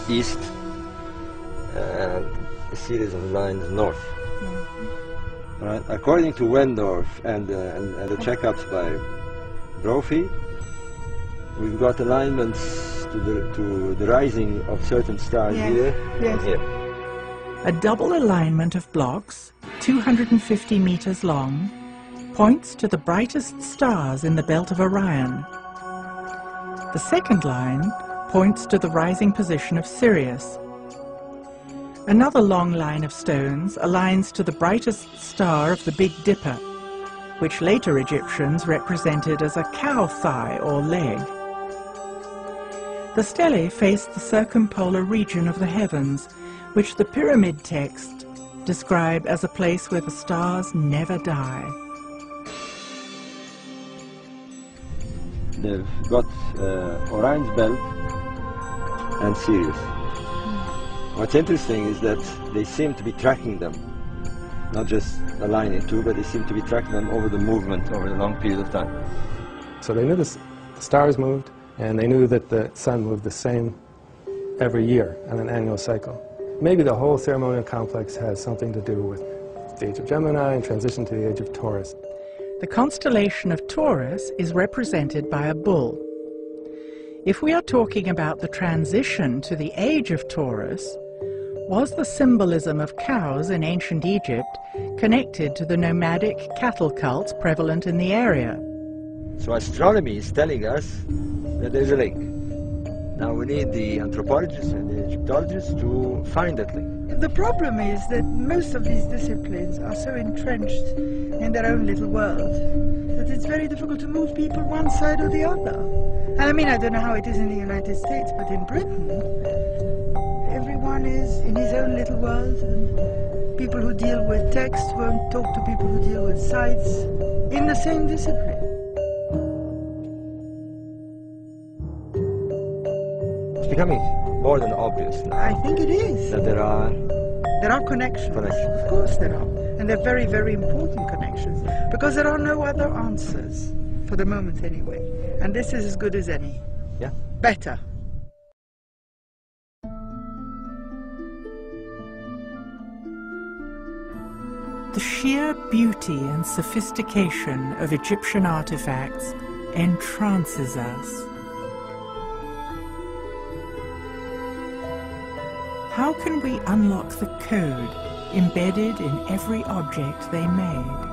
east and a series of lines north. Right. According to Wendorf and the checkups by Brophy, we've got alignments to the rising of certain stars here and here. A double alignment of blocks, 250 meters long, points to the brightest stars in the belt of Orion. The second line points to the rising position of Sirius. Another long line of stones aligns to the brightest star of the Big Dipper, which later Egyptians represented as a cow thigh or leg. The stelae face the circumpolar region of the heavens, which the pyramid text describe as a place where the stars never die. They've got Orion's belt and Sirius. What's interesting is that they seem to be tracking them, not just aligning two, but they seem to be tracking them over the movement over a long period of time. So they knew the stars moved, and they knew that the sun moved the same every year on an annual cycle. Maybe the whole ceremonial complex has something to do with the age of Gemini and transition to the age of Taurus. The constellation of Taurus is represented by a bull. If we are talking about the transition to the age of Taurus, was the symbolism of cows in ancient Egypt connected to the nomadic cattle cults prevalent in the area? So astronomy is telling us that there's a link. Now we need the anthropologists and the Egyptologists to find that link. The problem is that most of these disciplines are so entrenched in their own little world that it's very difficult to move people one side or the other. And I mean, I don't know how it is in the United States, but in Britain, everyone is in his own little world, and people who deal with text won't talk to people who deal with sites in the same discipline. It's becoming more than obvious now. I think it is. That there are connections. Connections. Of course there are. And they're very, very important connections, because there are no other answers, for the moment anyway. And this is as good as any. Yeah. Better. The sheer beauty and sophistication of Egyptian artifacts entrances us. How can we unlock the code embedded in every object they made?